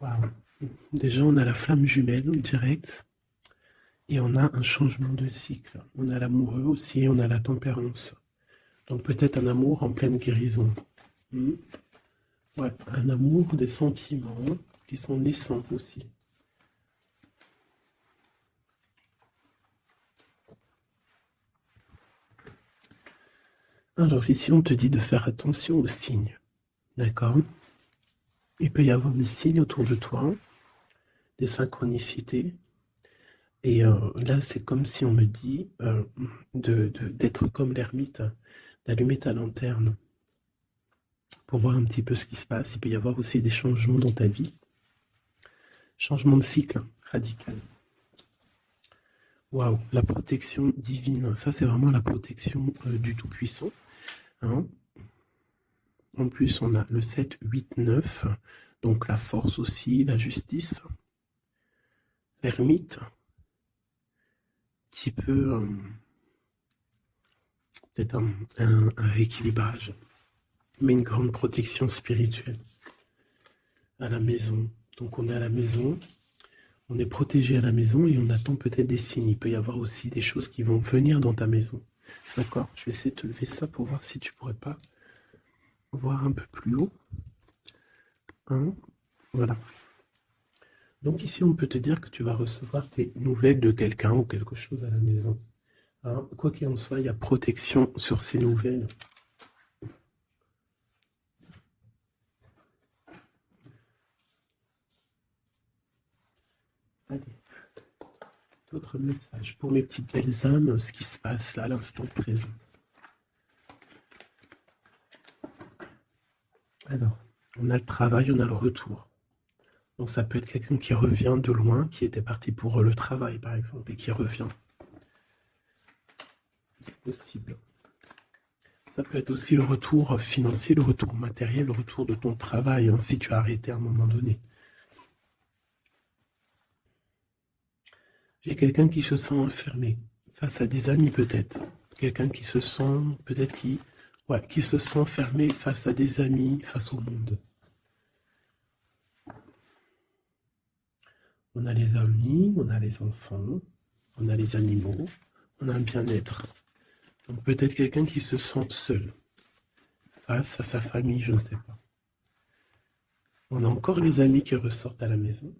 Waouh. Déjà, on a la flamme jumelle direct et on a un changement de cycle. On a l'amoureux aussi, on a la tempérance. Donc peut-être un amour en pleine guérison. Hmm. Ouais, un amour, des sentiments qui sont naissants aussi. Alors ici, on te dit de faire attention aux signes. D'accord? Il peut y avoir des signes autour de toi, des synchronicités. Et là, c'est comme si on me dit d'être comme l'ermite, d'allumer ta lanterne pour voir un petit peu ce qui se passe. Il peut y avoir aussi des changements dans ta vie. Changement de cycle radical. Waouh, la protection divine. Ça, c'est vraiment la protection du Tout-Puissant. Hein. En plus, on a le 7, 8, 9. Donc la force aussi, la justice. L'ermite qui peut peut-être un rééquilibrage, mais une grande protection spirituelle à la maison. Donc on est à la maison, on est protégé à la maison et on attend peut-être des signes. Il peut y avoir aussi des choses qui vont venir dans ta maison. D'accord? Je vais essayer de te lever ça pour voir si tu pourrais pas voir un peu plus haut. Hein? Voilà. Donc ici, on peut te dire que tu vas recevoir tes nouvelles de quelqu'un ou quelque chose à la maison. Hein? Quoi qu'il en soit, il y a protection sur ces nouvelles. Allez. D'autres messages pour mes petites belles âmes, ce qui se passe là à l'instant présent. Alors, on a le travail, on a le retour. Donc ça peut être quelqu'un qui revient de loin, qui était parti pour le travail par exemple, et qui revient. C'est possible. Ça peut être aussi le retour financier, le retour matériel, le retour de ton travail, hein, si tu as arrêté à un moment donné. J'ai quelqu'un qui se sent enfermé, face à des amis peut-être. Quelqu'un qui se sent, peut-être qui se sent fermé face à des amis, face au monde. On a les amis, on a les enfants, on a les animaux, on a un bien-être. Donc peut-être quelqu'un qui se sent seul, face à sa famille, je ne sais pas. On a encore les amis qui ressortent à la maison.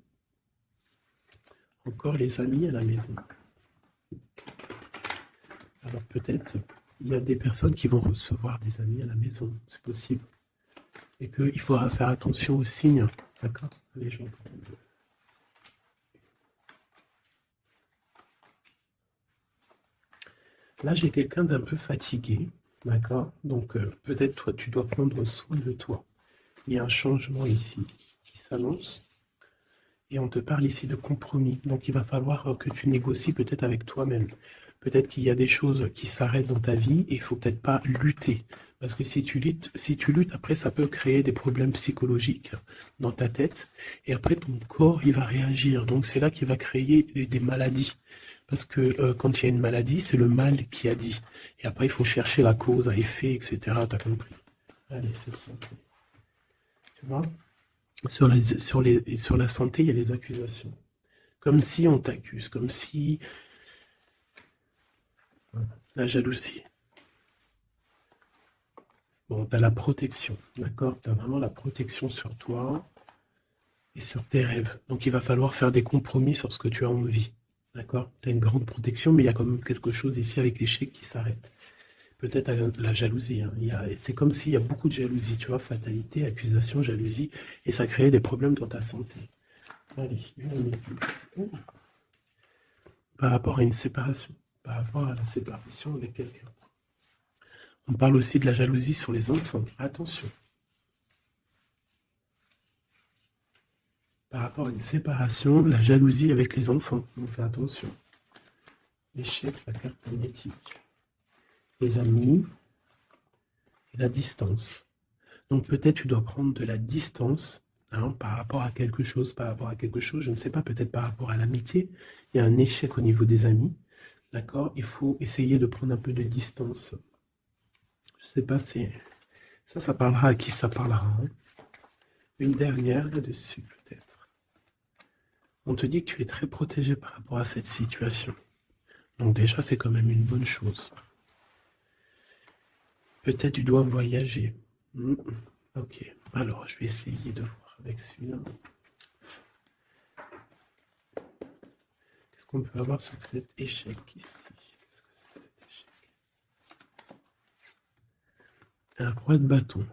Encore les amis à la maison. Alors peut-être il y a des personnes qui vont recevoir des amis à la maison, c'est possible. Et qu'il faudra faire attention aux signes, d'accord, les gens. Là, j'ai quelqu'un d'un peu fatigué, d'accord? Donc peut-être toi, tu dois prendre soin de toi. Il y a un changement ici qui s'annonce. Et on te parle ici de compromis. Donc il va falloir que tu négocies peut-être avec toi-même. Peut-être qu'il y a des choses qui s'arrêtent dans ta vie et il faut peut-être pas lutter. Parce que si tu luttes, après ça peut créer des problèmes psychologiques dans ta tête. Et après ton corps, il va réagir. Donc c'est là qu'il va créer des maladies. Parce que quand il y a une maladie, c'est le mal qui a dit. Et après, il faut chercher la cause à effet, etc. T'as compris? Allez, c'est ça. Tu vois? Sur la santé, il y a les accusations. Comme si on t'accuse, comme si... La jalousie. Bon, tu as la protection, d'accord? Tu as vraiment la protection sur toi et sur tes rêves. Donc il va falloir faire des compromis sur ce que tu as envie, d'accord? Tu as une grande protection, mais il y a quand même quelque chose ici avec l'échec qui s'arrête. Peut-être la jalousie. Hein. C'est comme s'il y a beaucoup de jalousie, tu vois, fatalité, accusation, jalousie, et ça crée des problèmes dans ta santé. Allez, par rapport à une séparation, par rapport à la séparation avec quelqu'un. On parle aussi de la jalousie sur les enfants. Attention. Par rapport à une séparation, la jalousie avec les enfants. On fait attention. L'échec, la carte magnétique. Les amis et la distance. Donc peut-être tu dois prendre de la distance par rapport à quelque chose, je ne sais pas, peut-être par rapport à l'amitié. Il y a un échec au niveau des amis. D'accord? Il faut essayer de prendre un peu de distance. Je ne sais pas, ça parlera à qui ça parlera. Hein. Une dernière là-dessus, peut-être. On te dit que tu es très protégé par rapport à cette situation. Donc déjà, c'est quand même une bonne chose. Peut-être tu dois voyager. Ok, alors je vais essayer de voir avec celui-là. Qu'est-ce qu'on peut avoir sur cet échec ici? Qu'est-ce que c'est cet échec? Un roi de bâton.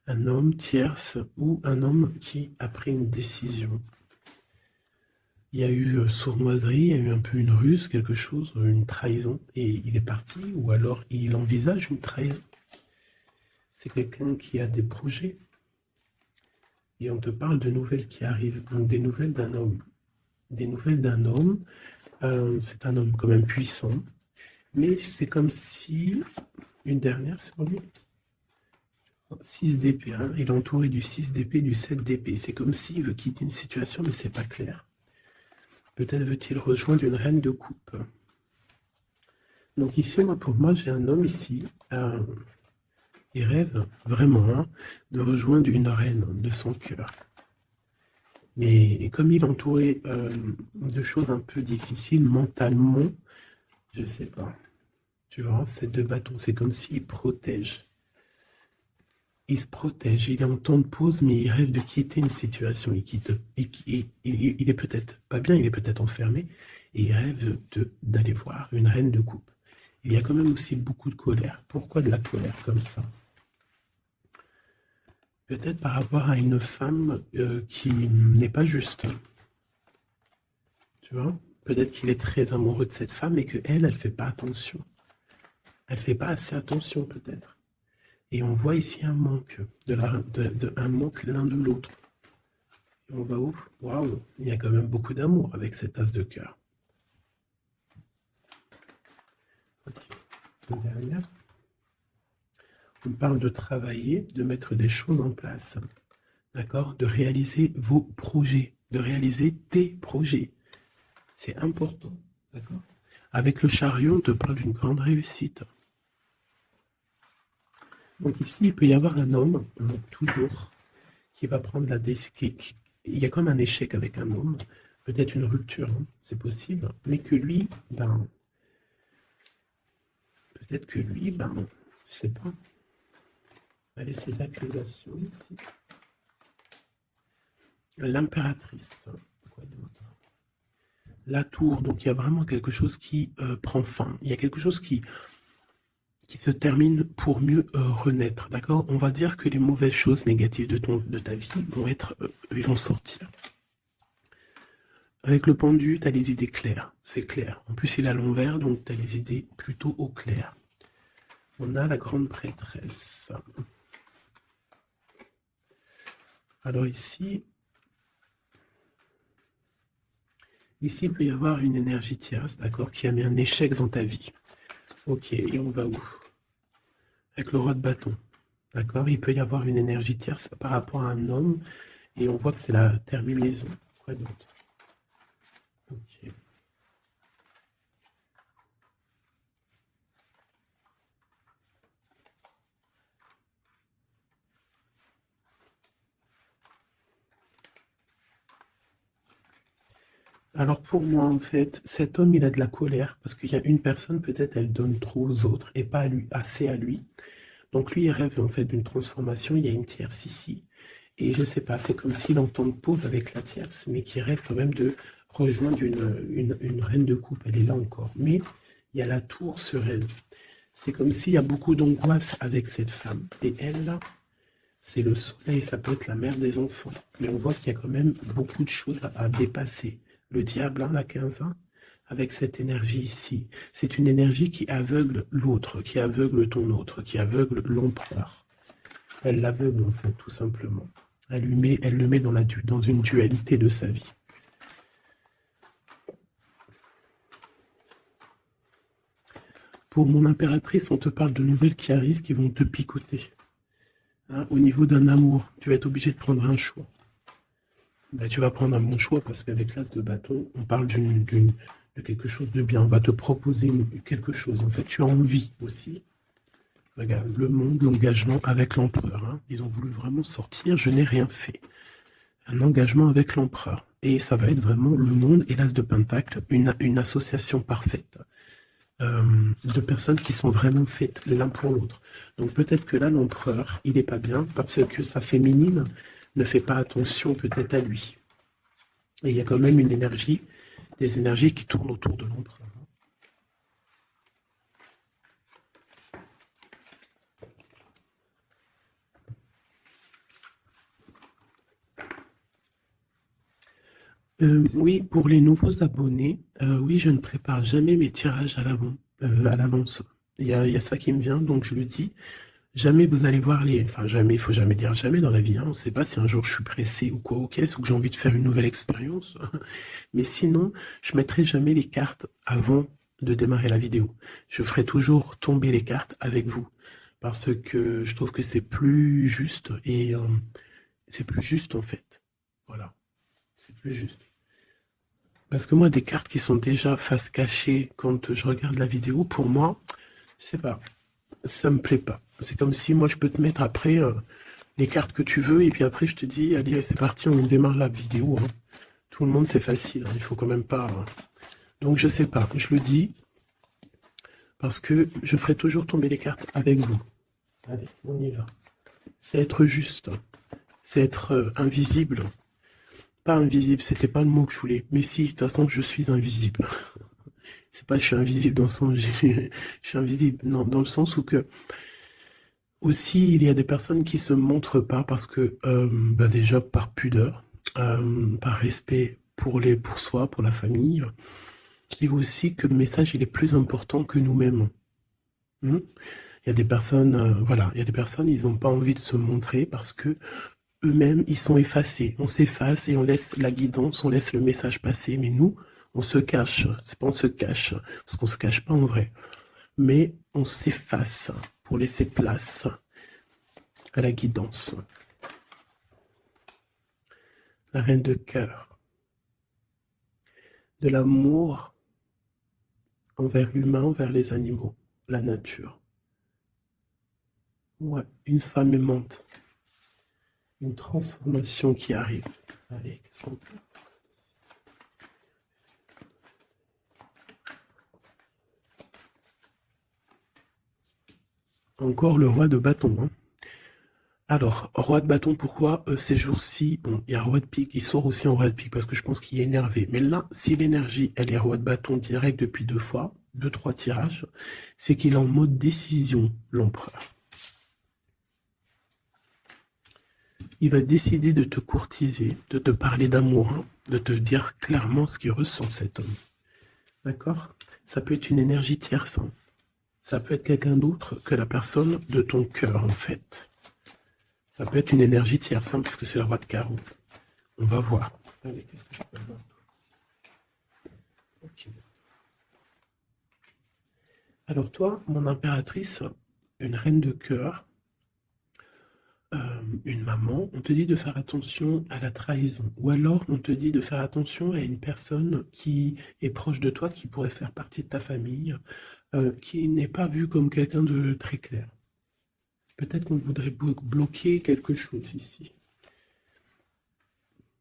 Un homme tierce ou un homme qui a pris une décision. Il y a eu sournoiserie, il y a eu un peu une ruse, quelque chose, une trahison, et il est parti, ou alors il envisage une trahison. C'est quelqu'un qui a des projets, et on te parle de nouvelles qui arrivent, donc des nouvelles d'un homme. Des nouvelles d'un homme, c'est un homme quand même puissant, mais c'est comme si, une dernière sur lui, 6 d'épée, hein, il est entouré du 6 d'épée, du 7 d'épée, c'est comme s'il veut quitter une situation, mais c'est pas clair. Peut-être veut-il rejoindre une reine de coupe. Donc ici, pour moi, j'ai un homme ici, il rêve vraiment hein, de rejoindre une reine de son cœur. Mais comme il est entouré de choses un peu difficiles mentalement, je sais pas. Tu vois, ces 2 bâtons, c'est comme s'il protège. Il se protège, il est en temps de pause, mais il rêve de quitter une situation. Il est peut-être pas bien, il est peut-être enfermé, et il rêve d'aller voir une reine de coupe. Il y a quand même aussi beaucoup de colère. Pourquoi de la colère comme ça? Peut-être par rapport à une femme qui n'est pas juste. Tu vois? Peut-être qu'il est très amoureux de cette femme et qu'elle, elle fait pas attention. Elle fait pas assez attention peut-être. Et on voit ici un manque, un manque l'un de l'autre. On va où? Waouh, il y a quand même beaucoup d'amour avec cet as de cœur. Okay. Derrière, on parle de travailler, de mettre des choses en place. D'accord? De réaliser vos projets, de réaliser tes projets. C'est important. D'accord? Avec le chariot, on te parle d'une grande réussite. Donc ici, il peut y avoir un homme, toujours, qui va prendre la décision. Il y a comme un échec avec un homme, peut-être une rupture, hein, c'est possible, mais que lui, peut-être que lui, je sais pas. Allez, ces accusations ici. L'impératrice, quoi d'autre? La tour, donc il y a vraiment quelque chose qui prend fin. Il y a quelque chose qui se termine pour mieux renaître, d'accord? On va dire que les mauvaises choses négatives de ta vie vont sortir. Avec le pendu, tu as les idées claires, c'est clair. En plus, il est à l'envers, donc tu as les idées plutôt au clair. On a la grande prêtresse. Alors ici, il peut y avoir une énergie tierce, d'accord, qui a mis un échec dans ta vie. Ok, et on va où? Avec le roi de bâton, d'accord? Il peut y avoir une énergie tierce par rapport à un homme, et on voit que c'est la terminaison. Quoi d'autre? Ok. Alors pour moi, en fait, cet homme, il a de la colère, parce qu'il y a une personne, peut-être, elle donne trop aux autres, et pas à lui, assez à lui. Donc lui, il rêve en fait d'une transformation, il y a une tierce ici, et je sais pas, c'est comme s'il entend pause avec la tierce, mais qui rêve quand même de rejoindre une reine de coupe, elle est là encore. Mais il y a la tour sur elle. C'est comme s'il y a beaucoup d'angoisse avec cette femme. Et elle, là, c'est le soleil, ça peut être la mère des enfants. Mais on voit qu'il y a quand même beaucoup de choses à dépasser. Le diable, hein, la 15 ans, avec cette énergie ici. C'est une énergie qui aveugle l'autre, qui aveugle ton autre, qui aveugle l'empereur. Elle l'aveugle, en fait, tout simplement. Elle le met dans une dualité de sa vie. Pour mon impératrice, on te parle de nouvelles qui arrivent, qui vont te picoter. Hein, au niveau d'un amour, tu vas être obligé de prendre un choix. Ben, tu vas prendre un bon choix, parce qu'avec l'as de bâton, on parle de quelque chose de bien. On va te proposer quelque chose. En fait, tu as envie aussi. Regarde, le monde, l'engagement avec l'empereur. Hein. Ils ont voulu vraiment sortir. Je n'ai rien fait. un engagement avec l'empereur. Et ça va être vraiment le monde et l'as de Pentacle, une association parfaite de personnes qui sont vraiment faites l'un pour l'autre. Donc peut-être que là, l'empereur, il n'est pas bien parce que sa féminine ne fait pas attention peut-être à lui. Et il y a quand même une énergie, des énergies qui tournent autour de l'empereur. Oui, pour les nouveaux abonnés, oui, je ne prépare jamais mes tirages à l'avance. Il y a ça qui me vient, donc je le dis. Jamais vous allez voir les... Enfin, jamais, il faut jamais dire jamais dans la vie. Hein. On ne sait pas si un jour je suis pressé ou quoi aux caisses ou que j'ai envie de faire une nouvelle expérience. Mais sinon, je mettrai jamais les cartes avant de démarrer la vidéo. Je ferai toujours tomber les cartes avec vous. Parce que je trouve que c'est plus juste et c'est plus juste en fait. Voilà, c'est plus juste. Parce que moi, des cartes qui sont déjà face cachée quand je regarde la vidéo, pour moi, je sais pas, ça me plaît pas. C'est comme si moi, je peux te mettre après les cartes que tu veux, et puis après, je te dis, allez, c'est parti, on démarre la vidéo. Hein. Tout le monde, c'est facile, hein, il faut quand même pas... Donc, je sais pas, je le dis, parce que je ferai toujours tomber les cartes avec vous. Allez, on y va. C'est être juste, c'est être invisible. Pas invisible, c'était pas le mot que je voulais. Mais si, de toute façon, je suis invisible. C'est pas je suis invisible dans le sens je suis invisible, non, dans le sens où que aussi il y a des personnes qui se montrent pas parce que déjà par pudeur, par respect pour soi, pour la famille, et aussi que le message il est plus important que nous-mêmes. Il y a des personnes, voilà, il y a des personnes, ils n'ont pas envie de se montrer parce que eux-mêmes, ils sont effacés. On s'efface et on laisse la guidance, on laisse le message passer. Mais nous, on se cache. C'est pas on se cache, parce qu'on se cache pas en vrai. Mais on s'efface pour laisser place à la guidance. La reine de cœur. De l'amour envers l'humain, envers les animaux, la nature. Ouais, une femme aimante. Une transformation qui arrive. Allez, qu'est-ce qu'on peut... Encore le roi de bâton. Hein. Alors, roi de bâton, pourquoi ces jours-ci, bon, il y a roi de pique, il sort aussi en roi de pique parce que je pense qu'il est énervé. Mais là, si l'énergie, elle est roi de bâton direct depuis 2 fois, 2-3 tirages, c'est qu'il est en mode décision, l'empereur. Il va décider de te courtiser, de te parler d'amour, hein, de te dire clairement ce qu'il ressent cet homme. D'accord? Ça peut être une énergie tierce. Hein. Ça peut être quelqu'un d'autre que la personne de ton cœur, en fait. Ça peut être une énergie tierce, hein, parce que c'est le roi de carreau. On va voir. Allez, qu'est-ce que je peux voir? Okay. Alors toi, mon impératrice, une reine de cœur, une maman, on te dit de faire attention à la trahison. Ou alors, on te dit de faire attention à une personne qui est proche de toi, qui pourrait faire partie de ta famille, qui n'est pas vue comme quelqu'un de très clair. Peut-être qu'on voudrait bloquer quelque chose ici.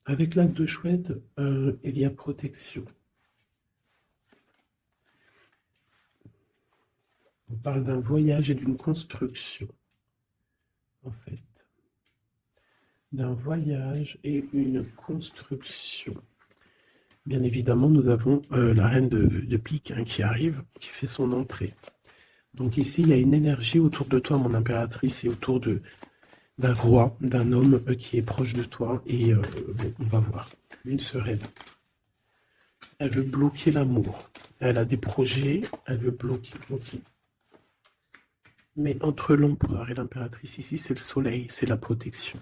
Avec l'as de chouette, il y a protection. On parle d'un voyage et d'une construction, en fait. D'un voyage et une construction. Bien évidemment, nous avons la reine de pique hein, qui arrive, qui fait son entrée. Donc ici, il y a une énergie autour de toi, mon impératrice, et autour d'un roi, d'un homme qui est proche de toi. Et bon, on va voir. Une sereine. Elle veut bloquer l'amour. Elle a des projets, elle veut bloquer. Mais entre l'empereur et l'impératrice, ici, c'est le soleil, c'est la protection.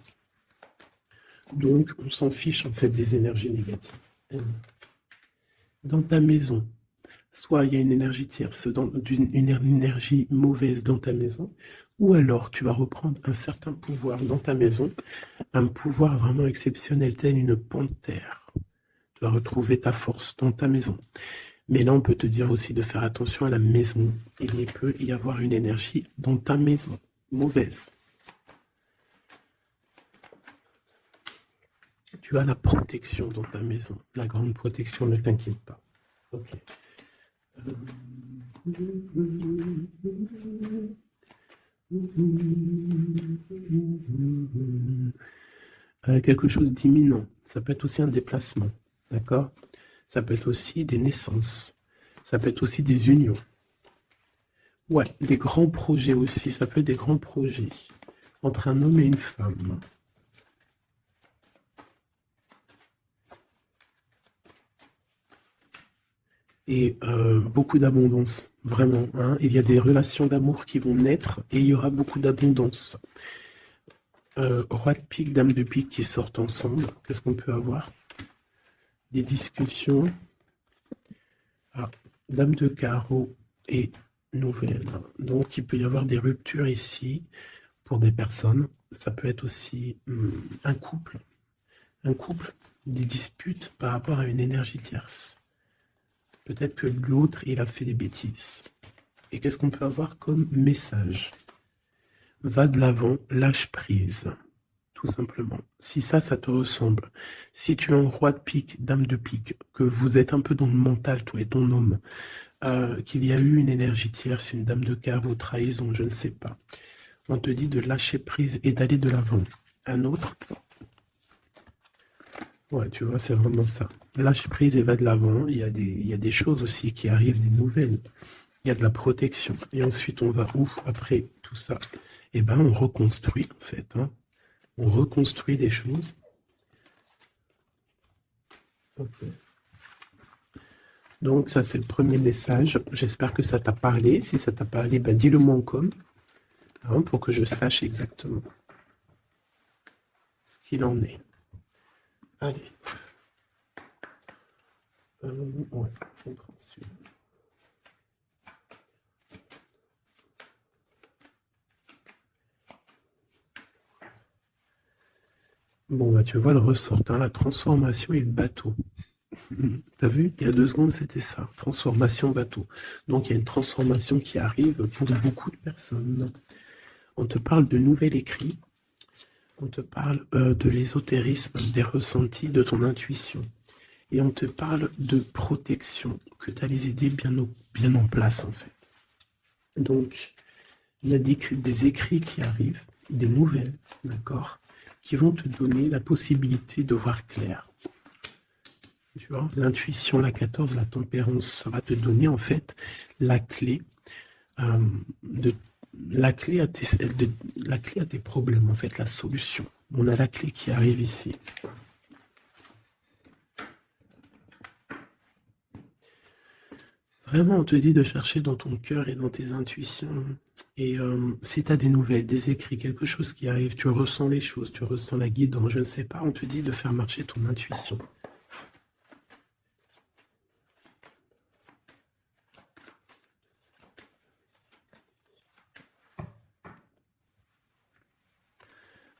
Donc, on s'en fiche, en fait, des énergies négatives. Dans ta maison, soit il y a une énergie tierce, une énergie mauvaise dans ta maison, ou alors tu vas reprendre un certain pouvoir dans ta maison, un pouvoir vraiment exceptionnel, tel une panthère. Tu vas retrouver ta force dans ta maison. Mais là, on peut te dire aussi de faire attention à la maison. Il peut y avoir une énergie dans ta maison, mauvaise. Tu as la protection dans ta maison. La grande protection, ne t'inquiète pas. Ok. Quelque chose d'imminent. Ça peut être aussi un déplacement. D'accord? Ça peut être aussi des naissances. Ça peut être aussi des unions. Ouais, des grands projets aussi. Ça peut être des grands projets entre un homme et une femme. Et beaucoup d'abondance, vraiment. Hein. Il y a des relations d'amour qui vont naître et il y aura beaucoup d'abondance. Roi de pique, dame de pique qui sortent ensemble. Qu'est-ce qu'on peut avoir? Des discussions. Ah, dame de carreau et nouvelle. Donc il peut y avoir des ruptures ici pour des personnes. Ça peut être aussi un couple, des disputes par rapport à une énergie tierce. Peut-être que l'autre, il a fait des bêtises. Et qu'est-ce qu'on peut avoir comme message? Va de l'avant, lâche prise. Tout simplement. Si ça te ressemble. Si tu es un roi de pique, dame de pique, que vous êtes un peu dans le mental, toi et ton homme, qu'il y a eu une énergie tierce, une dame de carreau, trahison, je ne sais pas. On te dit de lâcher prise et d'aller de l'avant. Un autre? Ouais, tu vois, c'est vraiment ça. Lâche prise et va de l'avant. Il y a des choses aussi qui arrivent, des nouvelles. Il y a de la protection. Et ensuite, on va où après tout ça? Eh ben, on reconstruit, en fait. Hein. On reconstruit des choses. Okay. Donc, ça, c'est le premier message. J'espère que ça t'a parlé. Si ça t'a parlé, ben, dis-le moi en com, hein, pour que je sache exactement ce qu'il en est. Allez. Ouais, compréhension. Bon, bah, tu vois le ressort, hein, la transformation et le bateau. T'as vu? Il y a 2 secondes, c'était ça. Transformation bateau. Donc, il y a une transformation qui arrive pour beaucoup de personnes. On te parle de nouvel écrit. On te parle de l'ésotérisme, des ressentis, de ton intuition. Et on te parle de protection, que tu as les idées bien en place, en fait. Donc, il y a des écrits qui arrivent, des nouvelles, d'accord, qui vont te donner la possibilité de voir clair. Tu vois, l'intuition, la 14, la tempérance, ça va te donner en fait la clé la clé à tes problèmes, en fait, la solution. On a la clé qui arrive ici. Vraiment, on te dit de chercher dans ton cœur et dans tes intuitions. Et si tu as des nouvelles, des écrits, quelque chose qui arrive, tu ressens les choses, tu ressens la guidance, je ne sais pas, on te dit de faire marcher ton intuition.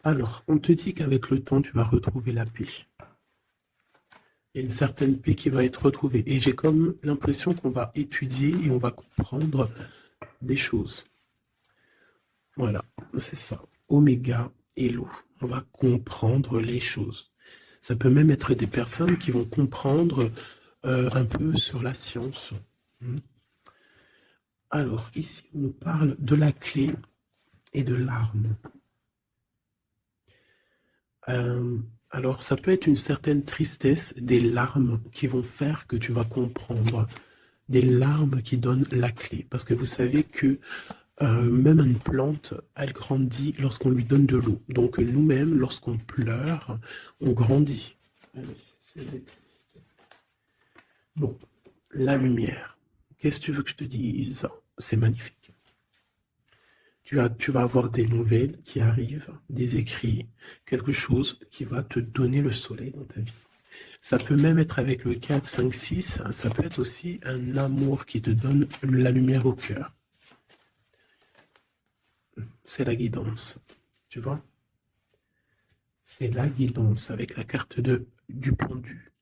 Alors, on te dit qu'avec le temps, tu vas retrouver la paix. Il y a une certaine paix qui va être retrouvée. Et j'ai comme l'impression qu'on va étudier et on va comprendre des choses. Voilà, c'est ça. Oméga et l'eau. On va comprendre les choses. Ça peut même être des personnes qui vont comprendre un peu sur la science. Alors, ici, on nous parle de la clé et de l'arme. Alors, ça peut être une certaine tristesse, des larmes qui vont faire que tu vas comprendre. Des larmes qui donnent la clé. Parce que vous savez que même une plante, elle grandit lorsqu'on lui donne de l'eau. Donc nous-mêmes, lorsqu'on pleure, on grandit. Bon, la lumière. Qu'est-ce que tu veux que je te dise? C'est magnifique. Tu vas avoir des nouvelles qui arrivent, des écrits, quelque chose qui va te donner le soleil dans ta vie. Ça peut même être avec le 4, 5, 6, ça peut être aussi un amour qui te donne la lumière au cœur. C'est la guidance, tu vois? C'est la guidance avec la carte du pendu.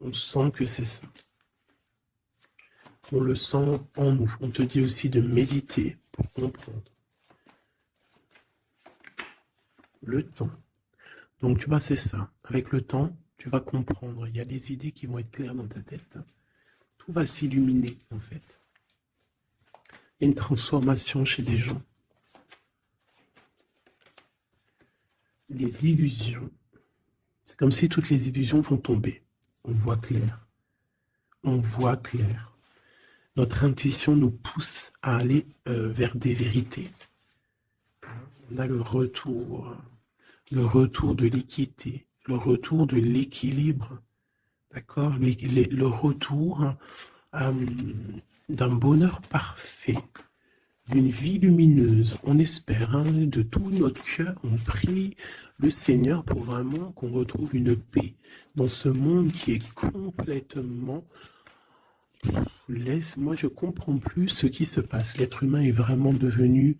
On sent que c'est ça. On le sent en nous. On te dit aussi de méditer pour comprendre. Le temps. Donc, tu vois, c'est ça. Avec le temps, tu vas comprendre. Il y a des idées qui vont être claires dans ta tête. Tout va s'illuminer, en fait. Il y a une transformation chez des gens. Les illusions. C'est comme si toutes les illusions vont tomber. On voit clair. On voit clair. Notre intuition nous pousse à aller vers des vérités. On a le retour de l'équité, le retour de l'équilibre, d'accord, le retour d'un bonheur parfait, d'une vie lumineuse. On espère, hein, de tout notre cœur, on prie le Seigneur pour vraiment qu'on retrouve une paix dans ce monde qui est complètement... Moi, je comprends plus ce qui se passe. L'être humain est vraiment devenu,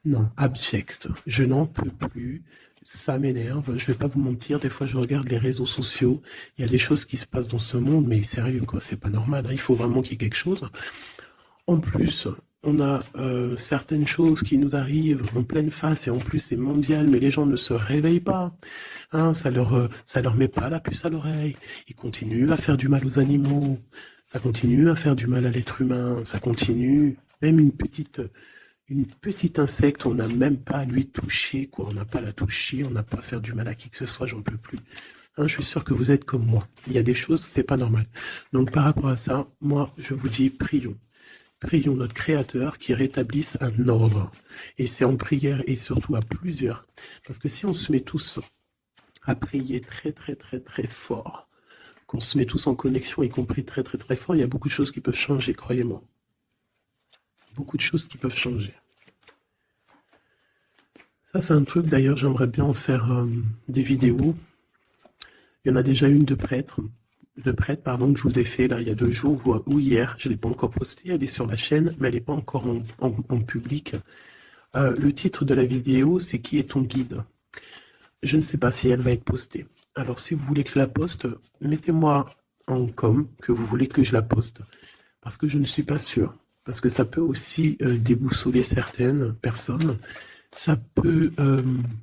non, abject. Je n'en peux plus. Ça m'énerve. Je vais pas vous mentir. Des fois, je regarde les réseaux sociaux. Il y a des choses qui se passent dans ce monde, mais sérieux, quoi. C'est pas normal, hein. Il faut vraiment qu'il y ait quelque chose. En plus, on a certaines choses qui nous arrivent en pleine face et en plus c'est mondial, mais les gens ne se réveillent pas. Hein, ça leur met pas la puce à l'oreille. Ils continuent à faire du mal aux animaux. Ça continue à faire du mal à l'être humain, ça continue. Même une petite insecte, on n'a même pas à lui toucher, quoi. On n'a pas à la toucher, on n'a pas à faire du mal à qui que ce soit, j'en peux plus. Hein, je suis sûr que vous êtes comme moi. Il y a des choses, c'est pas normal. Donc par rapport à ça, moi, je vous dis, prions. Prions notre Créateur qui rétablisse un ordre. Et c'est en prière et surtout à plusieurs. Parce que si on se met tous à prier très très très très fort, qu'on se met tous en connexion, y compris très très très fort, il y a beaucoup de choses qui peuvent changer, croyez-moi. Beaucoup de choses qui peuvent changer. Ça, c'est un truc, d'ailleurs, j'aimerais bien en faire des vidéos. Il y en a déjà une de prêtre, pardon, que je vous ai fait là il y a 2 jours ou hier. Je ne l'ai pas encore postée, elle est sur la chaîne, mais elle n'est pas encore en public. Le titre de la vidéo, c'est « Qui est ton guide ?» Je ne sais pas si elle va être postée. Alors, si vous voulez que je la poste, mettez-moi en com que vous voulez que je la poste. Parce que je ne suis pas sûr. Parce que ça peut aussi déboussoler certaines personnes. Ça peut...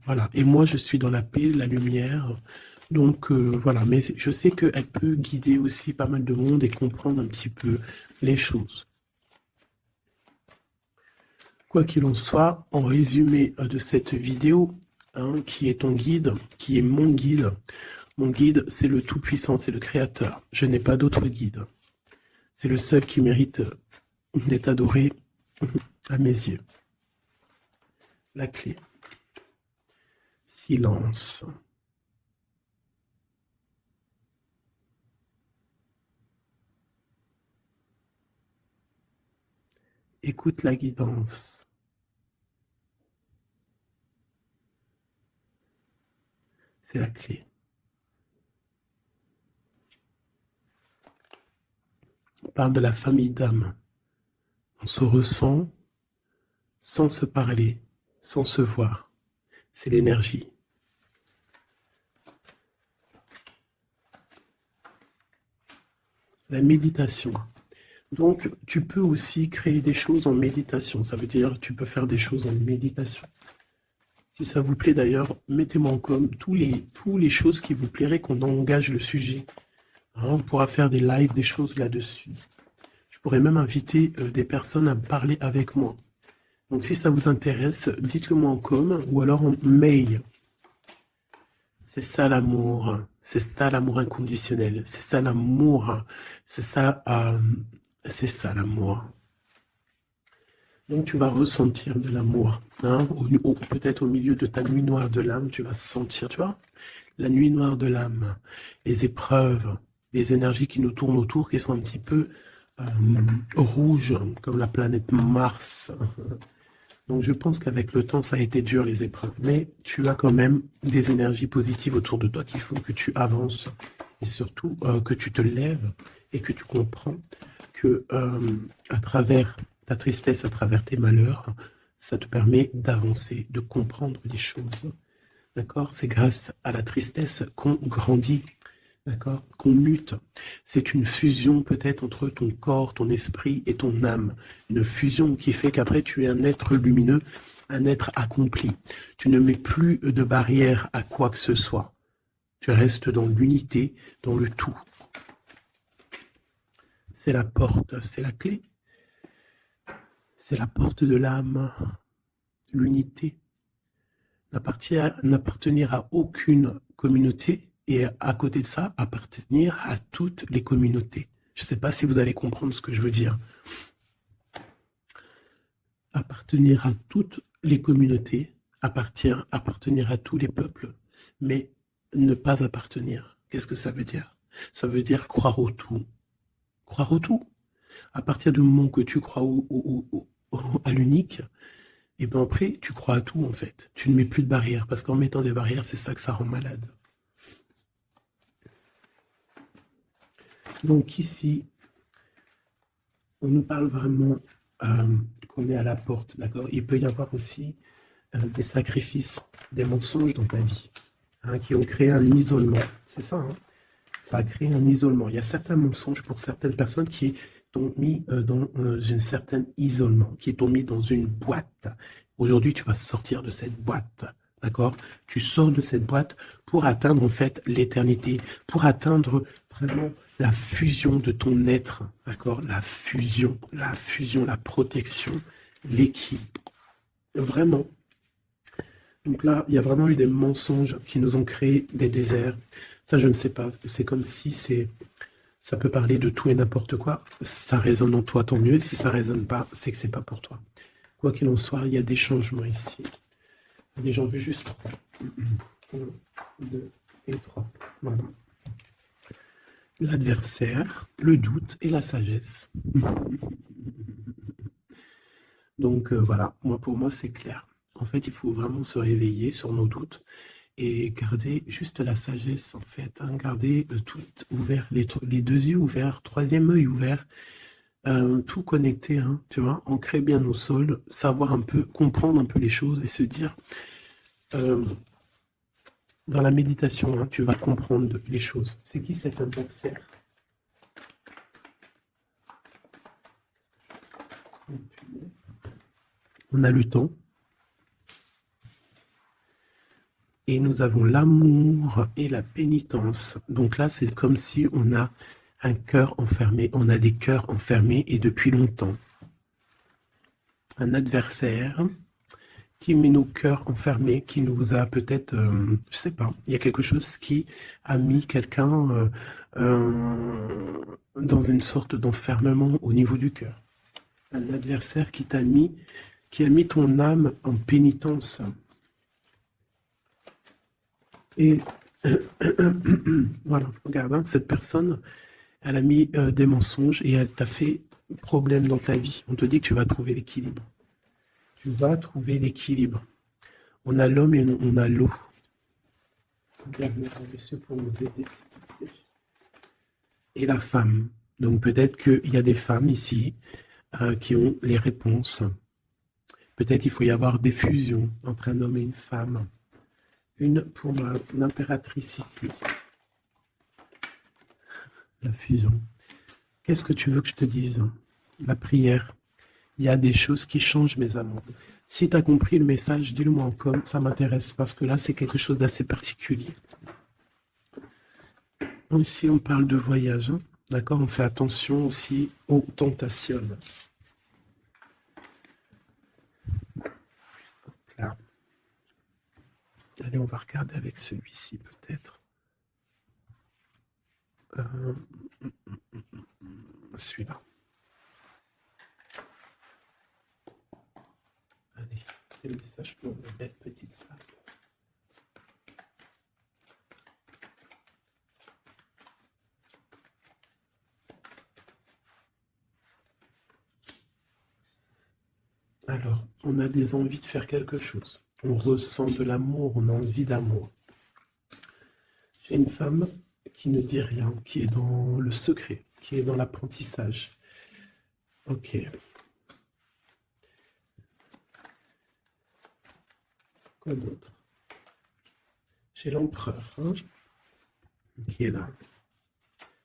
voilà. Et moi, je suis dans la paix, la lumière. Donc, voilà. Mais je sais qu'elle peut guider aussi pas mal de monde et comprendre un petit peu les choses. Quoi qu'il en soit, en résumé de cette vidéo... Hein, qui est ton guide, qui est mon guide. Mon guide, c'est le Tout-Puissant, c'est le Créateur. Je n'ai pas d'autre guide. C'est le seul qui mérite d'être adoré à mes yeux. La clé. Silence. Écoute la guidance. C'est la clé. On parle de la famille d'âme. On se ressent sans se parler, sans se voir. C'est l'énergie. La méditation. Donc, tu peux aussi créer des choses en méditation. Ça veut dire que tu peux faire des choses en méditation. Si ça vous plaît d'ailleurs, mettez-moi en com tous les choses qui vous plairaient qu'on engage le sujet. Hein, on pourra faire des lives, des choses là-dessus. Je pourrais même inviter des personnes à parler avec moi. Donc si ça vous intéresse, dites-le moi en com ou alors en mail. C'est ça l'amour. C'est ça l'amour inconditionnel. C'est ça l'amour. C'est ça l'amour. Donc tu vas ressentir de l'amour, hein, peut-être au milieu de ta nuit noire de l'âme, tu vas sentir, tu vois, la nuit noire de l'âme, les épreuves, les énergies qui nous tournent autour, qui sont un petit peu rouges, comme la planète Mars. Donc je pense qu'avec le temps, ça a été dur les épreuves, mais tu as quand même des énergies positives autour de toi qui font que tu avances, et surtout que tu te lèves, et que tu comprends que à travers ta tristesse, à travers tes malheurs, ça te permet d'avancer, de comprendre les choses. D'accord? C'est grâce à la tristesse qu'on grandit, d'accord? Qu'on mute. C'est une fusion peut-être entre ton corps, ton esprit et ton âme. Une fusion qui fait qu'après tu es un être lumineux, un être accompli. Tu ne mets plus de barrière à quoi que ce soit. Tu restes dans l'unité, dans le tout. C'est la porte, c'est la clé. C'est la porte de l'âme, l'unité. N'appartenir à aucune communauté et à côté de ça, appartenir à toutes les communautés. Je ne sais pas si vous allez comprendre ce que je veux dire. Appartenir à toutes les communautés, appartenir à tous les peuples, mais ne pas appartenir. Qu'est-ce que ça veut dire? Ça veut dire croire au tout. Croire au tout. À partir du moment que tu crois à l'unique, et bien après, tu crois à tout en fait. Tu ne mets plus de barrières, parce qu'en mettant des barrières, c'est ça que ça rend malade. Donc ici, on nous parle vraiment qu'on est à la porte, d'accord? Il peut y avoir aussi des sacrifices, des mensonges dans ta vie, hein, qui ont créé un isolement. C'est ça, hein? Ça a créé un isolement. Il y a certains mensonges pour certaines personnes qui t'ont mis dans un certain isolement, qui t'ont mis dans une boîte. Aujourd'hui, tu vas sortir de cette boîte, d'accord? Tu sors de cette boîte pour atteindre en fait l'éternité, pour atteindre vraiment la fusion de ton être, d'accord? La fusion, la protection, l'équilibre. Vraiment. Donc là, il y a vraiment eu des mensonges qui nous ont créé des déserts. Ça, je ne sais pas. C'est comme si ça peut parler de tout et n'importe quoi. Ça résonne en toi, tant mieux. Si ça résonne pas, c'est que c'est pas pour toi. Quoi qu'il en soit, il y a des changements ici. J'en veux juste 3. 1, 2 et 3. Voilà. L'adversaire, le doute et la sagesse. Donc voilà, pour moi, c'est clair. En fait, il faut vraiment se réveiller sur nos doutes et garder juste la sagesse, en fait. Hein, garder tout ouvert, les deux yeux ouverts, troisième œil ouvert, tout connecté, hein, tu vois, ancrer bien nos sols, savoir un peu, comprendre un peu les choses et se dire, dans la méditation, hein, tu vas comprendre les choses. C'est qui cet adversaire? On a le temps. Et nous avons l'amour et la pénitence. Donc là, c'est comme si on a un cœur enfermé. On a des cœurs enfermés et depuis longtemps. Un adversaire qui met nos cœurs enfermés, qui nous a peut-être, je sais pas, il y a quelque chose qui a mis quelqu'un dans une sorte d'enfermement au niveau du cœur. Un adversaire qui a mis ton âme en pénitence. Et voilà, regarde, hein, cette personne, elle a mis des mensonges et elle t'a fait problème dans ta vie. On te dit que tu vas trouver l'équilibre. Tu vas trouver l'équilibre. On a l'homme et on a l'eau. Pour nous aider, s'il te plaît. Et la femme. Donc peut-être qu'il y a des femmes ici qui ont les réponses. Peut-être il faut y avoir des fusions entre un homme et une femme. Une pour l'impératrice ici. La fusion. Qu'est-ce que tu veux que je te dise? La prière. Il y a des choses qui changent, mes amours. Si tu as compris le message, dis-le-moi en com, ça m'intéresse, parce que là, c'est quelque chose d'assez particulier. Ici, on parle de voyage, hein, d'accord? On fait attention aussi aux tentations. Là. Allez, on va regarder avec celui-ci, peut-être. Celui-là. Allez, quel message pour une belle petite femme. Alors, on a des envies de faire quelque chose. On ressent de l'amour, on a envie d'amour. J'ai une femme qui ne dit rien, qui est dans le secret, qui est dans l'apprentissage. Ok. Quoi d'autre? J'ai l'empereur, hein, qui est là.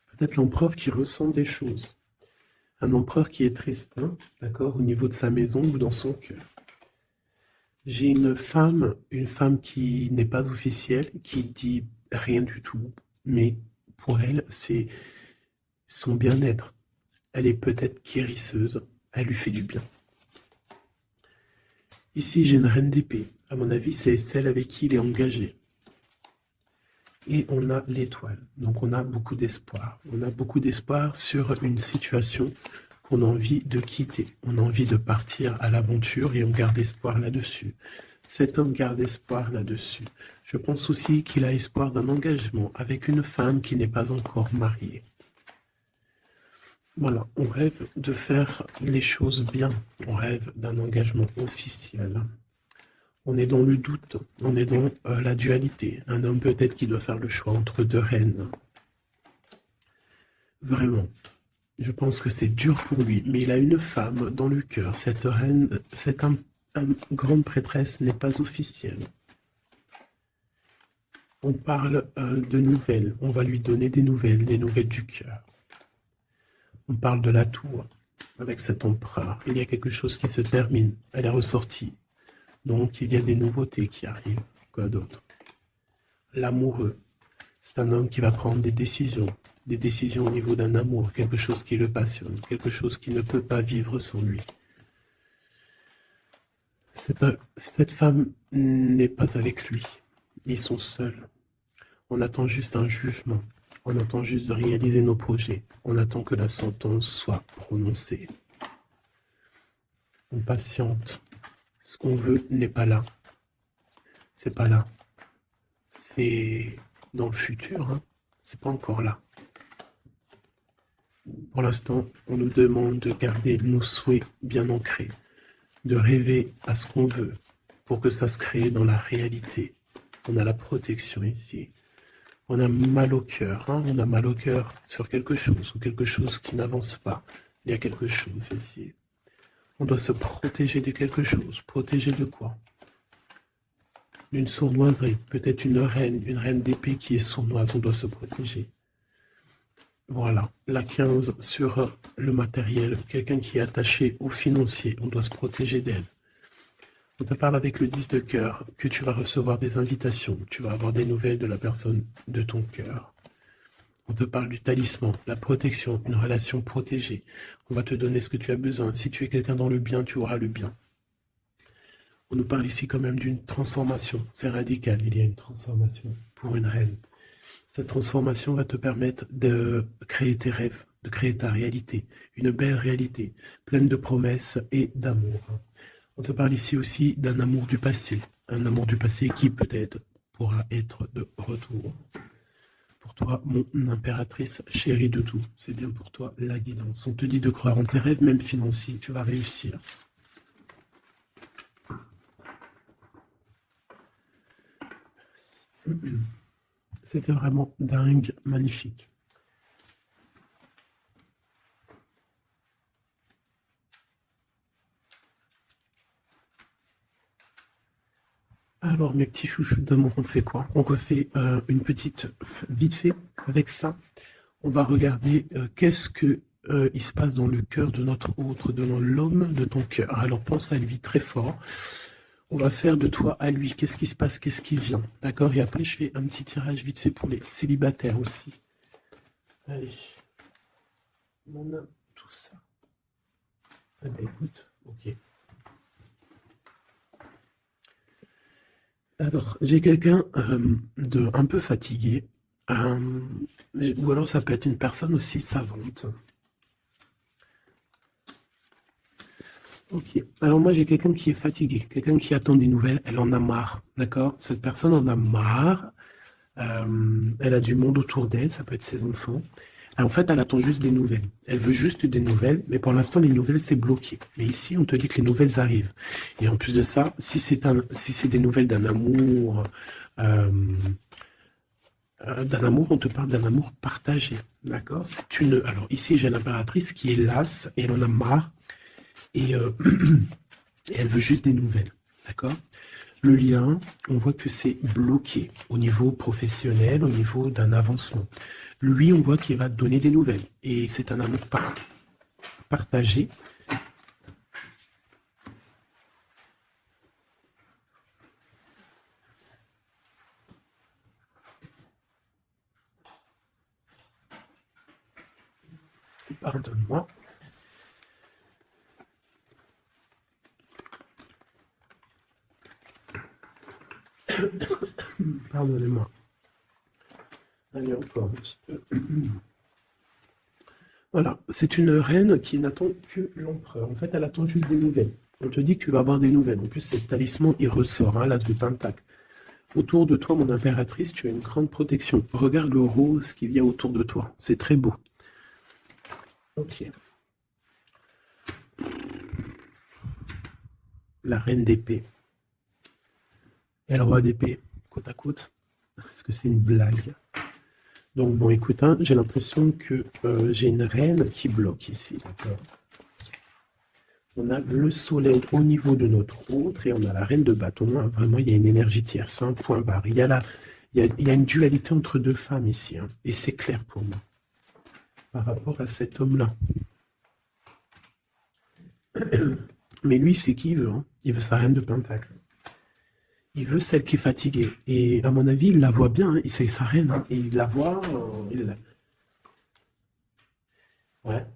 Peut-être l'empereur qui ressent des choses. Un empereur qui est triste, hein, d'accord, au niveau de sa maison ou dans son cœur. J'ai une femme qui n'est pas officielle, qui dit rien du tout, mais pour elle, c'est son bien-être. Elle est peut-être guérisseuse, elle lui fait du bien. Ici, j'ai une reine d'épée. À mon avis, c'est celle avec qui il est engagé. Et on a l'étoile. Donc on a beaucoup d'espoir. On a beaucoup d'espoir sur une situation qu'on a envie de quitter. On a envie de partir à l'aventure et on garde espoir là-dessus. Cet homme garde espoir là-dessus. Je pense aussi qu'il a espoir d'un engagement avec une femme qui n'est pas encore mariée. Voilà, on rêve de faire les choses bien. On rêve d'un engagement officiel. On est dans le doute, on est dans la dualité. Un homme peut-être qui doit faire le choix entre deux reines. Vraiment, je pense que c'est dur pour lui, mais il a une femme dans le cœur. Cette reine, cette grande prêtresse n'est pas officielle. On parle de nouvelles, on va lui donner des nouvelles du cœur. On parle de la tour, avec cet empereur. Il y a quelque chose qui se termine, elle est ressortie. Donc, il y a des nouveautés qui arrivent. Quoi d'autre? L'amoureux. C'est un homme qui va prendre des décisions au niveau d'un amour, quelque chose qui le passionne, quelque chose qui ne peut pas vivre sans lui. Cette femme n'est pas avec lui. Ils sont seuls. On attend juste un jugement. On attend juste de réaliser nos projets. On attend que la sentence soit prononcée. On patiente. Ce qu'on veut n'est pas là. C'est pas là. C'est dans le futur, hein. C'est pas encore là. Pour l'instant, on nous demande de garder nos souhaits bien ancrés, de rêver à ce qu'on veut pour que ça se crée dans la réalité. On a la protection ici. On a mal au cœur, hein. On a mal au cœur sur quelque chose ou quelque chose qui n'avance pas. Il y a quelque chose ici. On doit se protéger de quelque chose. Protéger de quoi? D'une sournoiserie. Peut-être une reine d'épée qui est sournoise. On doit se protéger. Voilà, la 15 sur le matériel. Quelqu'un qui est attaché au financier. On doit se protéger d'elle. On te parle avec le 10 de cœur que tu vas recevoir des invitations. Tu vas avoir des nouvelles de la personne de ton cœur. On te parle du talisman, la protection, une relation protégée. On va te donner ce que tu as besoin. Si tu es quelqu'un dans le bien, tu auras le bien. On nous parle ici quand même d'une transformation. C'est radical, il y a une transformation pour une reine. Cette transformation va te permettre de créer tes rêves, de créer ta réalité. Une belle réalité, pleine de promesses et d'amour. On te parle ici aussi d'un amour du passé. Un amour du passé qui peut-être pourra être de retour. Pour toi, mon impératrice chérie de tout, c'est bien pour toi la guidance. On te dit de croire en tes rêves, même financiers, tu vas réussir. C'était vraiment dingue, magnifique. Alors, mes petits chouchous d'amour, on fait quoi? On refait une petite, vite fait, avec ça. On va regarder qu'est-ce que il se passe dans le cœur de notre autre, dans l'homme de ton cœur. Alors, pense à lui très fort. On va faire de toi à lui. Qu'est-ce qui se passe? Qu'est-ce qui vient? D'accord? Et après, je fais un petit tirage vite fait pour les célibataires aussi. Allez. On a tout ça. Eh ben, écoute, ok. Alors, j'ai quelqu'un de un peu fatigué. Ou alors, ça peut être une personne aussi savante. Ok. Alors, moi, j'ai quelqu'un qui est fatigué. Quelqu'un qui attend des nouvelles. Elle en a marre. D'accord? Cette personne en a marre. Elle a du monde autour d'elle. Ça peut être ses enfants. En fait, elle attend juste des nouvelles. Elle veut juste des nouvelles, mais pour l'instant, les nouvelles, c'est bloqué. Mais ici, on te dit que les nouvelles arrivent. Et en plus de ça, si c'est des nouvelles euh, d'un amour, on te parle d'un amour partagé. D'accord? Alors ici, j'ai l'impératrice qui est lasse, et elle en a marre, et, et elle veut juste des nouvelles. D'accord? Le lien, on voit que c'est bloqué au niveau professionnel, au niveau d'un avancement. Lui, on voit qu'il va donner des nouvelles. Et c'est un amour partagé. Pardonne-moi. Pardonnez-moi. Allez, encore un petit peu. Voilà, c'est une reine qui n'attend que l'empereur. En fait, elle attend juste des nouvelles. On te dit que tu vas avoir des nouvelles. En plus, c'est le talisman, il ressort, hein, l'as de pentacle. Autour de toi, mon impératrice, tu as une grande protection. Regarde le rose qu'il y a autour de toi. C'est très beau. Ok. La reine d'épée. Et le roi d'épée, côte à côte. Est-ce que c'est une blague? Donc, bon, écoute, hein, j'ai l'impression que j'ai une reine qui bloque ici. D'accord. On a le soleil au niveau de notre autre et on a la reine de bâton. Hein. Vraiment, il y a une énergie tierce, un point barre. Il y a une dualité entre deux femmes ici. Hein, et c'est clair pour moi. Par rapport à cet homme-là. Mais lui, c'est qui il veut. Hein. Il veut sa reine de pentacle. Il veut celle qui est fatiguée. Et à mon avis, il la voit bien. Hein. C'est sa reine. Hein. Et il la voit. Ouais.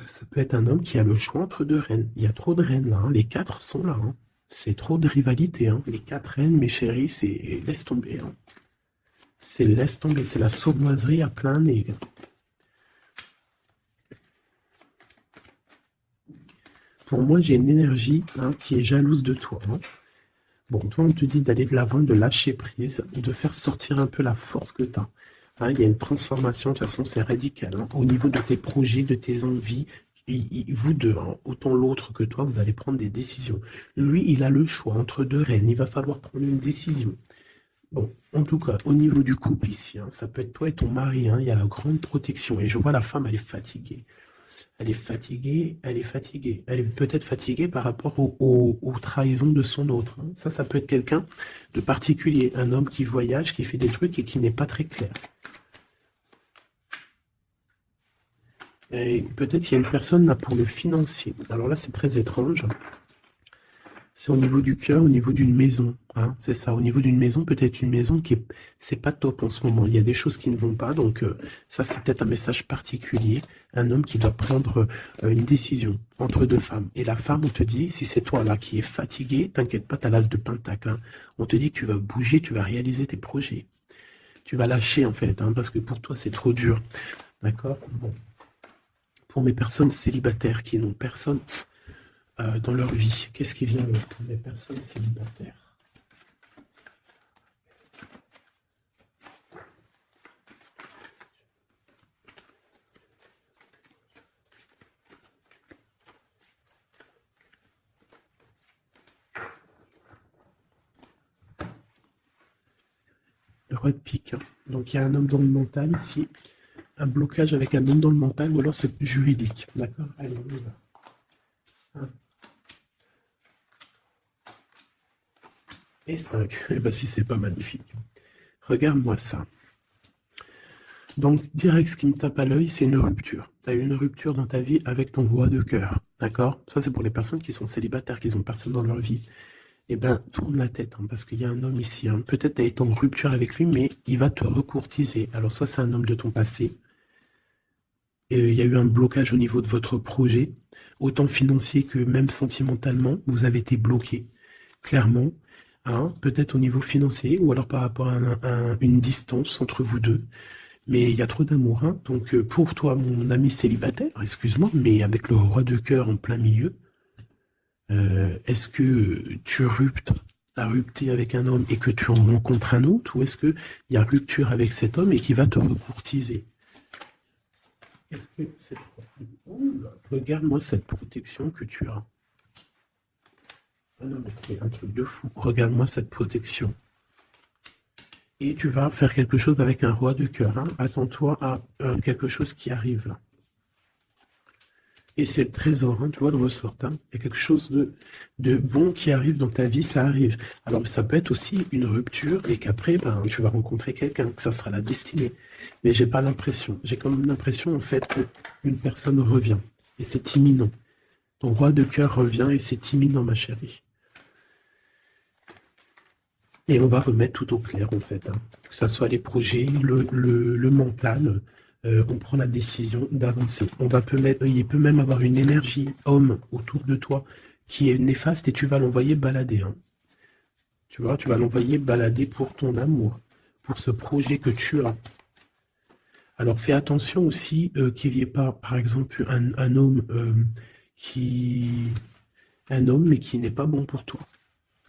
Ça peut être un homme qui a le choix entre deux reines. Il y a trop de reines là. Hein. Les quatre sont là. Hein. C'est trop de rivalité. Hein. Les quatre reines, mes chéris, c'est laisse tomber. Hein. C'est laisse tomber. C'est la sournoiserie à plein nez. Pour moi, j'ai une énergie qui est jalouse de toi. Hein. Bon, toi, on te dit d'aller de l'avant, de lâcher prise, de faire sortir un peu la force que tu as. Hein, il y a une transformation, de toute façon, c'est radical. Hein, au niveau de tes projets, de tes envies, vous deux, hein, autant l'autre que toi, vous allez prendre des décisions. Lui, il a le choix entre deux reines. Il va falloir prendre une décision. Bon, en tout cas, au niveau du couple ici, hein, ça peut être toi et ton mari. Hein, il y a la grande protection. Et je vois la femme, elle est fatiguée. Elle est fatiguée, elle est fatiguée. Elle est peut-être fatiguée par rapport aux trahisons de son autre. Hein. Ça peut être quelqu'un de particulier. Un homme qui voyage, qui fait des trucs et qui n'est pas très clair. Et peut-être qu'il y a une personne là pour le financier. Alors là, c'est très étrange. C'est au niveau du cœur, au niveau d'une maison. Hein, c'est ça, au niveau d'une maison, peut-être une maison qui est, c'est pas top en ce moment. Il y a des choses qui ne vont pas, donc ça c'est peut-être un message particulier. Un homme qui doit prendre une décision entre deux femmes. Et la femme, on te dit, si c'est toi là qui es fatigué, t'inquiète pas, t'as l'as de pentacle. Hein. On te dit que tu vas bouger, tu vas réaliser tes projets. Tu vas lâcher en fait, hein, parce que pour toi c'est trop dur. D'accord. Bon. Pour mes personnes célibataires qui n'ont personne dans leur vie, qu'est-ce qui vient pour les personnes célibataires? Le roi de pique. Hein. Donc il y a un homme dans le mental ici, un blocage avec un homme dans le mental, ou alors c'est juridique. D'accord. Allez, on y va. Hein. Et 5. Eh ben si c'est pas magnifique. Regarde-moi ça. Donc, direct, ce qui me tape à l'œil, c'est une rupture. Tu as eu une rupture dans ta vie avec ton roi de cœur. D'accord? Ça, c'est pour les personnes qui sont célibataires, qui n'ont personne dans leur vie. Eh ben, tourne la tête, hein, parce qu'il y a un homme ici. Hein. Peut-être tu as été en rupture avec lui, mais il va te recourtiser. Alors, soit c'est un homme de ton passé, et il y a eu un blocage au niveau de votre projet, autant financier que même sentimentalement, vous avez été bloqué. Clairement, hein, peut-être au niveau financier, ou alors par rapport à une distance entre vous deux. Mais il y a trop d'amour, hein. Donc pour toi, mon ami célibataire, excuse-moi, mais avec le roi de cœur en plein milieu, est-ce que tu as rupté avec un homme et que tu en rencontres un autre, ou est-ce qu'il y a rupture avec cet homme et qui va te recourtiser? Est-ce que cette... Regarde-moi cette protection que tu as. Ah non, mais c'est un truc de fou. Regarde-moi cette protection. Et tu vas faire quelque chose avec un roi de cœur. Hein. Attends-toi à quelque chose qui arrive là. Et c'est le trésor, hein, tu vois, le ressort. Hein. Il y a quelque chose de bon qui arrive dans ta vie, ça arrive. Alors ça peut être aussi une rupture et qu'après, ben, tu vas rencontrer quelqu'un, que ça sera la destinée. Mais j'ai pas l'impression. J'ai quand même l'impression en fait qu'une personne revient. Et c'est imminent. Ton roi de cœur revient et c'est imminent, ma chérie. Et on va remettre tout au clair, en fait. Hein. Que ça soit les projets, le mental, on prend la décision d'avancer. Il peut même avoir une énergie homme autour de toi qui est néfaste et tu vas l'envoyer balader. Hein. Tu vois, tu vas l'envoyer balader pour ton amour, pour ce projet que tu as. Alors fais attention aussi qu'il n'y ait pas, par exemple, un homme mais qui n'est pas bon pour toi.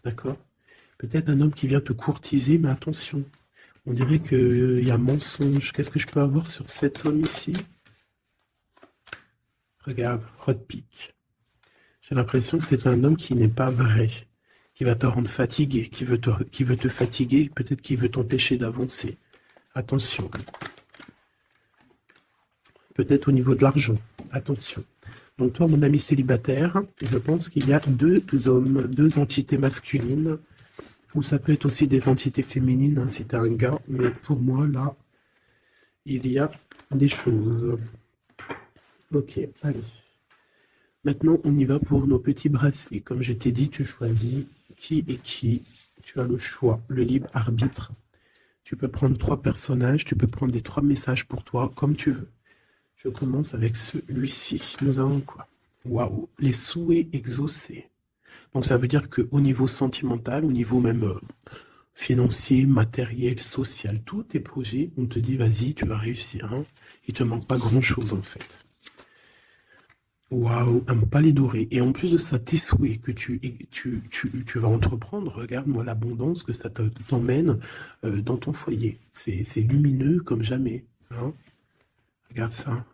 D'accord? Peut-être un homme qui vient te courtiser, mais attention. On dirait qu'il y a mensonge. Qu'est-ce que je peux avoir sur cet homme ici? Regarde, Rodpick. J'ai l'impression que c'est un homme qui n'est pas vrai, qui va te rendre fatigué, qui veut te fatiguer, peut-être qu'il veut t'empêcher d'avancer. Attention. Peut-être au niveau de l'argent. Attention. Donc toi, mon ami célibataire, je pense qu'il y a deux hommes, deux entités masculines, ou ça peut être aussi des entités féminines, hein, si t'es un gars, mais pour moi, là, il y a des choses. Ok, allez. Maintenant, on y va pour nos petits bracelets. Comme je t'ai dit, tu choisis qui est qui. Tu as le choix, le libre arbitre. Tu peux prendre 3 personnages, tu peux prendre les 3 messages pour toi, comme tu veux. Je commence avec celui-ci. Nous avons quoi? Waouh, les souhaits exaucés. Donc ça veut dire qu'au niveau sentimental, au niveau même financier, matériel, social, tous tes projets, on te dit vas-y, tu vas réussir. Hein. Il te manque pas grand-chose en fait. Waouh, un palais doré. Et en plus de ça, tes souhaits que tu vas entreprendre, regarde-moi l'abondance que ça t'emmène dans ton foyer. C'est lumineux comme jamais. Hein. Regarde ça.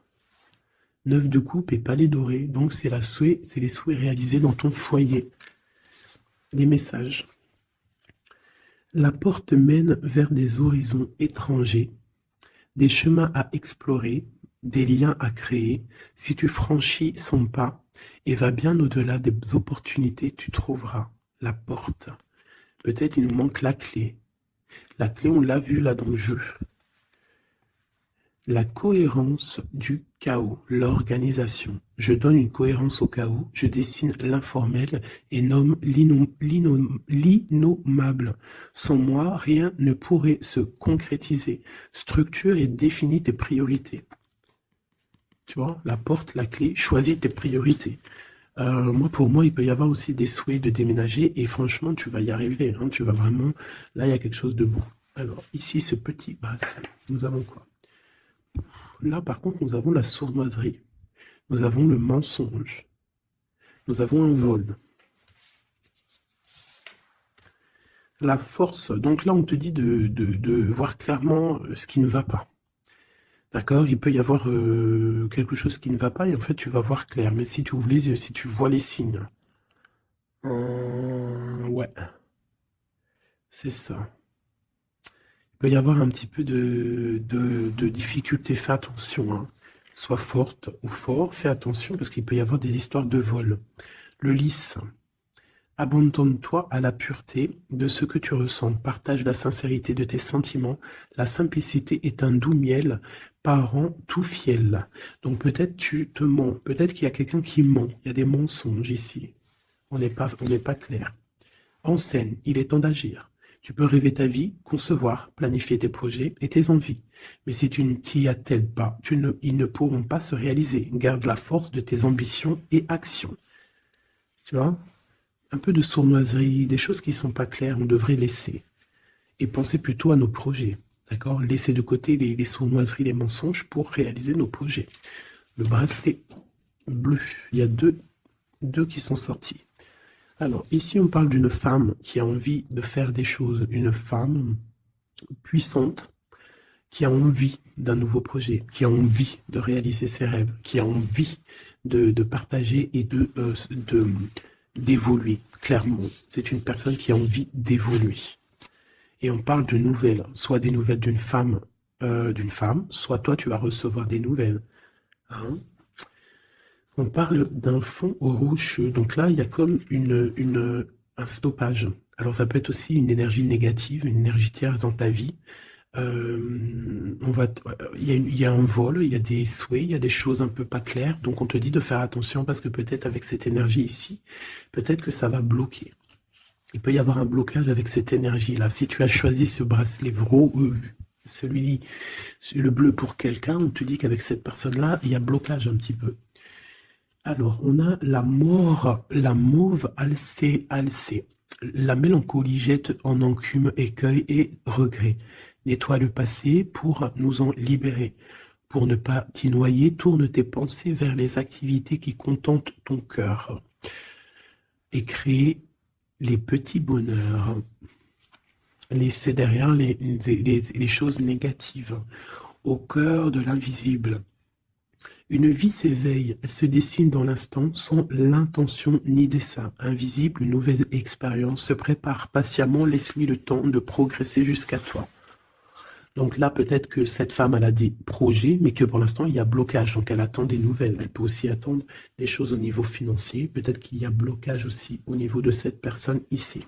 9 de coupe et palais doré. Donc c'est les souhaits réalisés dans ton foyer. Les messages. La porte mène vers des horizons étrangers, des chemins à explorer, des liens à créer. Si tu franchis son pas et vas bien au-delà des opportunités, tu trouveras la porte. Peut-être il nous manque la clé. La clé, on l'a vu là dans le jeu. La cohérence du chaos, l'organisation. Je donne une cohérence au chaos, je dessine l'informel et nomme l'innommable. Sans moi, rien ne pourrait se concrétiser. Structure et définis tes priorités. Tu vois, la porte, la clé, choisis tes priorités. Pour moi, il peut y avoir aussi des souhaits de déménager et franchement, tu vas y arriver. Hein, tu vas vraiment... Là, il y a quelque chose de beau. Alors, ici, ce petit bracelet, nous avons quoi? Là, par contre, nous avons la sournoiserie. Nous avons le mensonge. Nous avons un vol. La force. Donc là, on te dit de voir clairement ce qui ne va pas. D'accord? Il peut y avoir quelque chose qui ne va pas et en fait, tu vas voir clair. Mais si tu ouvres les yeux, si tu vois les signes. Ouais. C'est ça. Il peut y avoir un petit peu de difficulté. Fais attention. Hein. Sois forte ou fort. Fais attention parce qu'il peut y avoir des histoires de vol. Le lys. Abandonne-toi à la pureté de ce que tu ressens. Partage la sincérité de tes sentiments. La simplicité est un doux miel, parent tout fiel. Donc peut-être tu te mens. Peut-être qu'il y a quelqu'un qui ment. Il y a des mensonges ici. On n'est pas clair. En scène, il est temps d'agir. Tu peux rêver ta vie, concevoir, planifier tes projets et tes envies. Mais si tu ne t'y attelles pas, ils ne pourront pas se réaliser. Garde la force de tes ambitions et actions. Tu vois? Un peu de sournoiserie, des choses qui ne sont pas claires, on devrait laisser. Et penser plutôt à nos projets. D'accord? Laisser de côté les sournoiseries, les mensonges pour réaliser nos projets. Le bracelet bleu, il y a deux qui sont sortis. Alors, ici, on parle d'une femme qui a envie de faire des choses. Une femme puissante qui a envie d'un nouveau projet, qui a envie de réaliser ses rêves, qui a envie de partager et d'évoluer, clairement. C'est une personne qui a envie d'évoluer. Et on parle de nouvelles, soit des nouvelles d'une femme, soit toi, tu vas recevoir des nouvelles. Hein? On parle d'un fond rocheux. Donc là, il y a comme un stoppage. Alors ça peut être aussi une énergie négative, une énergie tierce dans ta vie. Il y a un vol, il y a des souhaits, il y a des choses un peu pas claires. Donc on te dit de faire attention parce que peut-être avec cette énergie ici, peut-être que ça va bloquer. Il peut y avoir un blocage avec cette énergie-là. Si tu as choisi ce bracelet le bleu pour quelqu'un, on te dit qu'avec cette personne-là, il y a blocage un petit peu. Alors, on a la mort, la mauve alcée, alcée. La mélancolie jette en enclume écueil et regret. Nettoie le passé pour nous en libérer. Pour ne pas t'y noyer, tourne tes pensées vers les activités qui contentent ton cœur. Et crée les petits bonheurs. Laissez derrière les choses négatives. Au cœur de l'invisible. Une vie s'éveille, elle se dessine dans l'instant sans l'intention ni dessein. Invisible, une nouvelle expérience se prépare patiemment, laisse-lui le temps de progresser jusqu'à toi. Donc là, peut-être que cette femme, elle a des projets, mais que pour l'instant, il y a blocage. Donc elle attend des nouvelles. Elle peut aussi attendre des choses au niveau financier. Peut-être qu'il y a blocage aussi au niveau de cette personne ici.